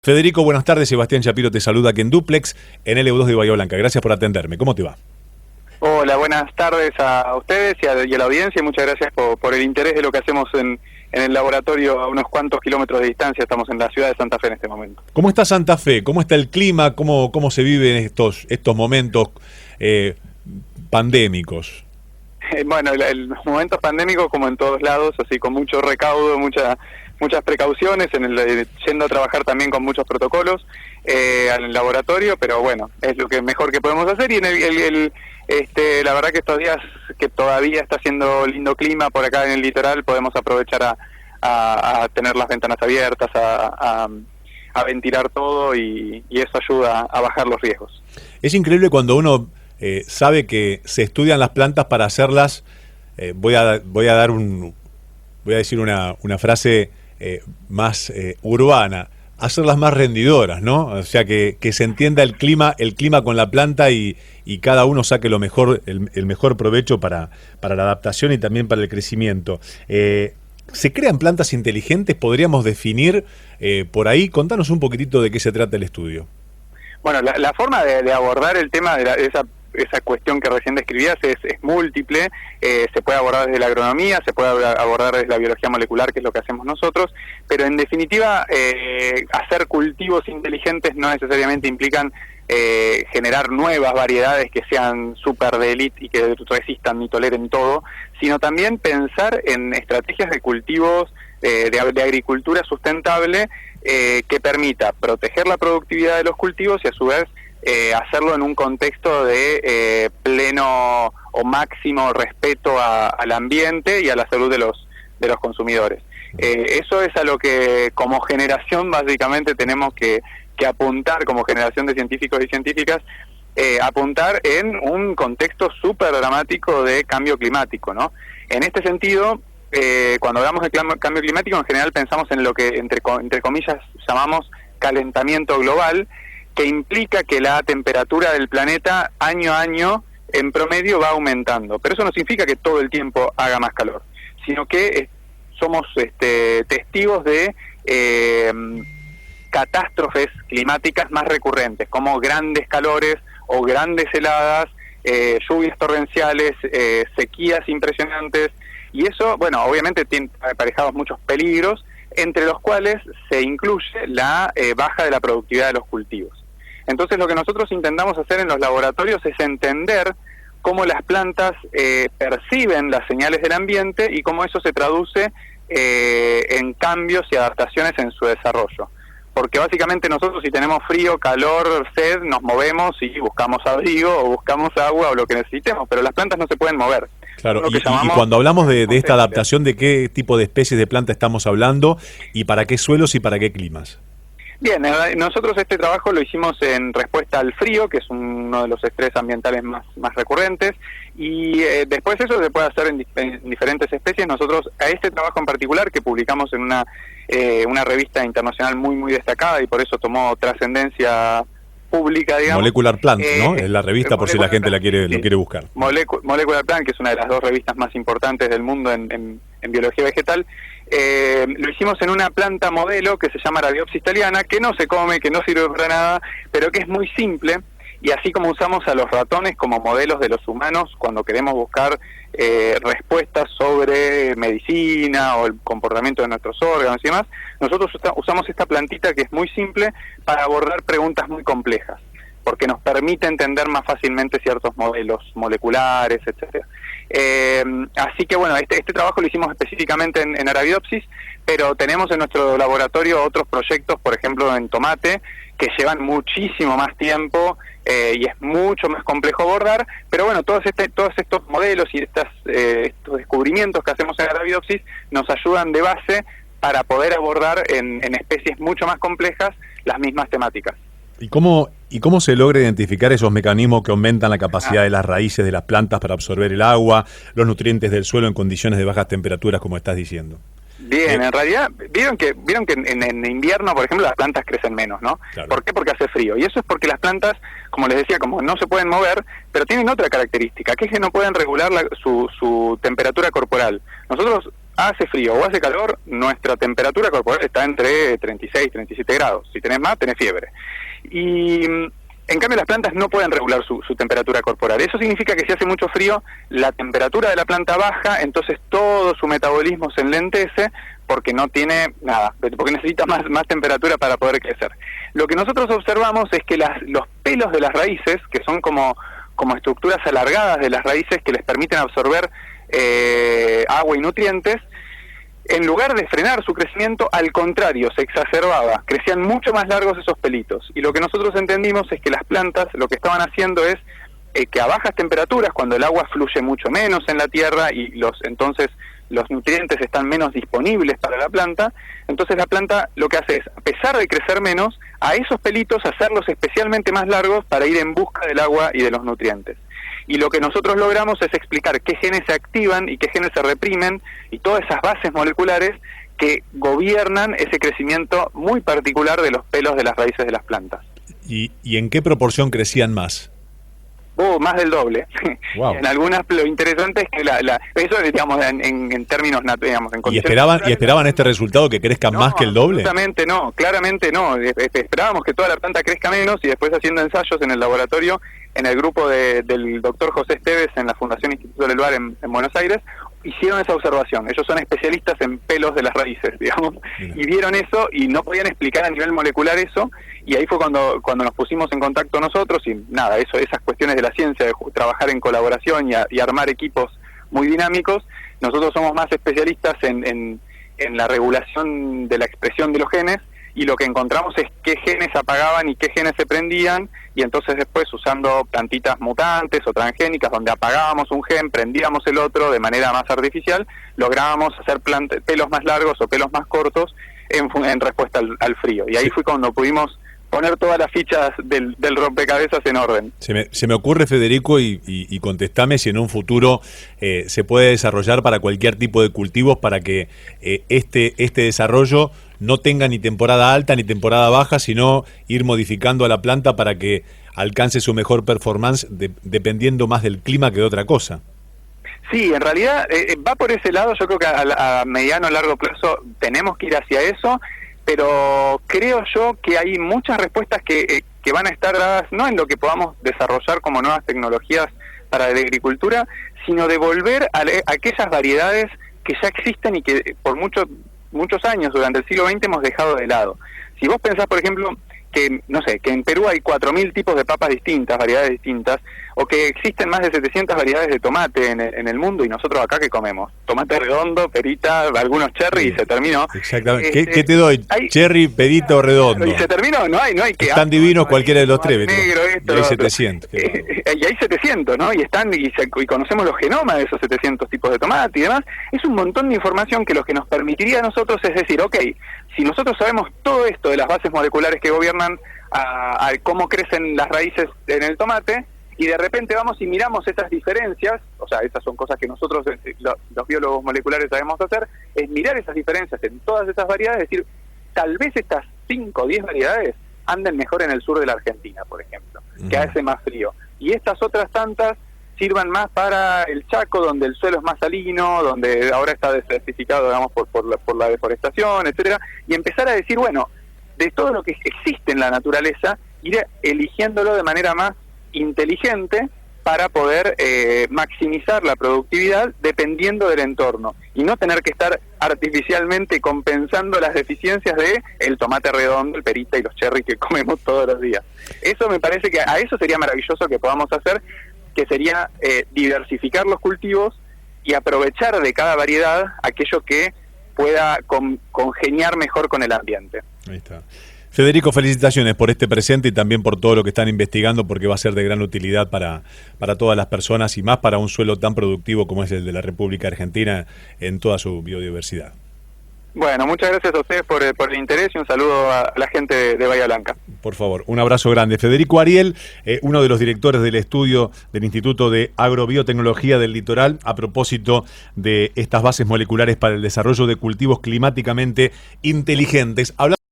Federico, buenas tardes. Sebastián Shapiro te saluda aquí en Duplex, en LU2 de Bahía Blanca. Gracias por atenderme. ¿Cómo te va? Hola, buenas tardes a ustedes y a la audiencia. Muchas gracias por el interés de lo que hacemos en el laboratorio a unos cuantos kilómetros de distancia. Estamos en la ciudad de Santa Fe en este momento. ¿Cómo está Santa Fe? ¿Cómo está el clima? ¿Cómo se viven estos momentos pandémicos? Bueno, los momentos pandémicos, como en todos lados, así con mucho recaudo, muchas precauciones, yendo a trabajar también con muchos protocolos al laboratorio, pero bueno, es lo que mejor que podemos hacer. Y la verdad que estos días que todavía está haciendo lindo clima por acá en el litoral, podemos aprovechar a tener las ventanas abiertas, a ventilar todo, y eso ayuda a bajar los riesgos. Es increíble cuando uno sabe que se estudian las plantas para hacerlas. Voy a decir una frase más urbana, hacerlas más rendidoras, ¿no? O sea, que se entienda el clima con la planta y cada uno saque lo mejor, el mejor provecho para la adaptación y también para el crecimiento. ¿Se crean plantas inteligentes? ¿Podríamos definir por ahí? Contanos un poquitito de qué se trata el estudio. Bueno, la forma de abordar el tema de esa cuestión que recién describías es múltiple. Se puede abordar desde la agronomía, se puede abordar desde la biología molecular, que es lo que hacemos nosotros, pero en definitiva hacer cultivos inteligentes no necesariamente implican generar nuevas variedades que sean súper de élite y que resistan y toleren todo, sino también pensar en estrategias de cultivos de agricultura sustentable que permita proteger la productividad de los cultivos y a su vez hacerlo en un contexto de pleno o máximo respeto al ambiente y a la salud de los consumidores. Eso es a lo que como generación básicamente tenemos que apuntar, como generación de científicos y científicas, apuntar en un contexto súper dramático de cambio climático, ¿no? En este sentido, cuando hablamos de cambio climático, en general pensamos en lo que entre comillas llamamos calentamiento global, que implica que la temperatura del planeta año a año en promedio va aumentando. Pero eso no significa que todo el tiempo haga más calor, sino que somos testigos de catástrofes climáticas más recurrentes, como grandes calores o grandes heladas, lluvias torrenciales, sequías impresionantes, y eso, bueno, obviamente tiene aparejados muchos peligros, entre los cuales se incluye la baja de la productividad de los cultivos. Entonces lo que nosotros intentamos hacer en los laboratorios es entender cómo las plantas perciben las señales del ambiente y cómo eso se traduce en cambios y adaptaciones en su desarrollo. Porque básicamente nosotros, si tenemos frío, calor, sed, nos movemos y buscamos abrigo o buscamos agua o lo que necesitemos, pero las plantas no se pueden mover. Claro, y cuando hablamos de esta adaptación, ¿de qué tipo de especies de planta estamos hablando y para qué suelos y para qué climas? Bien, nosotros este trabajo lo hicimos en respuesta al frío, que es uno de los estrés ambientales más recurrentes, y después eso se puede hacer en diferentes especies. Nosotros a este trabajo en particular, que publicamos en una revista internacional muy destacada y por eso tomó trascendencia pública, digamos. Molecular Plant, ¿no? Es la revista por si la gente lo quiere buscar. Molecular Plant, que es una de las dos revistas más importantes del mundo en biología vegetal. Lo hicimos en una planta modelo que se llama Arabidopsis thaliana, que no se come, que no sirve para nada, pero que es muy simple, y así como usamos a los ratones como modelos de los humanos cuando queremos buscar respuestas sobre medicina o el comportamiento de nuestros órganos y demás, nosotros usamos esta plantita que es muy simple para abordar preguntas muy complejas, porque nos permite entender más fácilmente ciertos modelos moleculares, etcétera. Así que bueno, este trabajo lo hicimos específicamente en Arabidopsis, pero tenemos en nuestro laboratorio otros proyectos, por ejemplo en tomate, que llevan muchísimo más tiempo y es mucho más complejo abordar, pero bueno, todos estos modelos y estos descubrimientos que hacemos en Arabidopsis nos ayudan de base para poder abordar en especies mucho más complejas las mismas temáticas. ¿Y cómo se logra identificar esos mecanismos que aumentan la capacidad de las raíces de las plantas para absorber el agua, los nutrientes del suelo en condiciones de bajas temperaturas, como estás diciendo? Bien, en realidad, vieron que en invierno, por ejemplo, las plantas crecen menos, ¿no? Claro. ¿Por qué? Porque hace frío. Y eso es porque las plantas, como les decía, como no se pueden mover, pero tienen otra característica, que es que no pueden regular su temperatura corporal. Nosotros hace frío o hace calor, nuestra temperatura corporal está entre 36 y 37 grados. Si tenés más, tenés fiebre. Y en cambio las plantas no pueden regular su temperatura corporal. Eso significa que si hace mucho frío, la temperatura de la planta baja, entonces todo su metabolismo se enlentece porque no tiene nada, porque necesita más temperatura para poder crecer. Lo que nosotros observamos es que los pelos de las raíces, que son como estructuras alargadas de las raíces que les permiten absorber agua y nutrientes, en lugar de frenar su crecimiento, al contrario, se exacerbaba, crecían mucho más largos esos pelitos. Y lo que nosotros entendimos es que las plantas lo que estaban haciendo es que a bajas temperaturas, cuando el agua fluye mucho menos en la tierra y entonces los nutrientes están menos disponibles para la planta, entonces la planta lo que hace es, a pesar de crecer menos, a esos pelitos hacerlos especialmente más largos para ir en busca del agua y de los nutrientes. Y lo que nosotros logramos es explicar qué genes se activan y qué genes se reprimen y todas esas bases moleculares que gobiernan ese crecimiento muy particular de los pelos de las raíces de las plantas. ¿Y en qué proporción crecían más? Más del doble. Wow. En algunas, lo interesante es que eso, digamos, en términos, digamos, en condiciones ¿Y esperaban este resultado, que crezcan más que el doble? Absolutamente no, claramente no. Esperábamos que toda la planta crezca menos y después haciendo ensayos en el laboratorio, en el grupo del doctor José Esteves en la Fundación Instituto del Bar en Buenos Aires, hicieron esa observación. Ellos son especialistas en pelos de las raíces, digamos, y vieron eso y no podían explicar a nivel molecular eso, y ahí fue cuando nos pusimos en contacto nosotros y nada, esas cuestiones de la ciencia, de trabajar en colaboración y armar equipos muy dinámicos. Nosotros somos más especialistas en la regulación de la expresión de los genes, y lo que encontramos es qué genes apagaban y qué genes se prendían, y entonces después, usando plantitas mutantes o transgénicas, donde apagábamos un gen, prendíamos el otro de manera más artificial, lográbamos hacer pelos más largos o pelos más cortos en respuesta al frío. Y ahí fue cuando pudimos poner todas las fichas del rompecabezas en orden. Se me ocurre, Federico, y contestame si en un futuro se puede desarrollar para cualquier tipo de cultivos para que este desarrollo no tenga ni temporada alta ni temporada baja, sino ir modificando a la planta para que alcance su mejor performance dependiendo más del clima que de otra cosa. Sí, en realidad va por ese lado. Yo creo que a mediano o largo plazo tenemos que ir hacia eso, pero creo yo que hay muchas respuestas que van a estar dadas no en lo que podamos desarrollar como nuevas tecnologías para la agricultura, sino de volver a aquellas variedades que ya existen y que por muchos años durante el siglo XX hemos dejado de lado. Si vos pensás, por ejemplo, que en Perú hay 4.000 tipos de papas distintas, variedades distintas, o que existen más de 700 variedades de tomate en el mundo, y nosotros acá ¿qué comemos? Tomate redondo, perita, algunos cherry, y se terminó. Exactamente. ¿Qué te doy? Cherry, perito o redondo. Y se terminó, no hay que... Están divinos cualquiera de los tres, negro, y hay 700. Y hay 700, ¿no? Y conocemos los genomas de esos 700 tipos de tomate y demás. Es un montón de información que lo que nos permitiría a nosotros es decir, ok, si nosotros sabemos todo esto de las bases moleculares que gobiernan a cómo crecen las raíces en el tomate, y de repente vamos y miramos esas diferencias, o sea, esas son cosas que nosotros, los biólogos moleculares, sabemos hacer, es mirar esas diferencias en todas esas variedades, es decir, tal vez estas 5 o 10 variedades anden mejor en el sur de la Argentina, por ejemplo, que hace más frío, y estas otras tantas sirvan más para el Chaco, donde el suelo es más salino, donde ahora está desertificado, digamos, por la deforestación, etcétera, y empezar a decir, bueno, de todo lo que existe en la naturaleza, ir eligiéndolo de manera más inteligente para poder maximizar la productividad dependiendo del entorno, y no tener que estar artificialmente compensando las deficiencias de el tomate redondo, el perita y los cherry que comemos todos los días. Eso me parece que a eso sería maravilloso que podamos hacer, que sería diversificar los cultivos y aprovechar de cada variedad aquello que pueda congeniar mejor con el ambiente. Ahí está. Federico, felicitaciones por este presente y también por todo lo que están investigando, porque va a ser de gran utilidad para todas las personas y más para un suelo tan productivo como es el de la República Argentina en toda su biodiversidad. Bueno, muchas gracias a ustedes por el interés y un saludo a la gente de Bahía Blanca. Por favor, un abrazo grande. Federico Ariel, uno de los directores del estudio del Instituto de Agrobiotecnología del Litoral, a propósito de estas bases moleculares para el desarrollo de cultivos climáticamente inteligentes.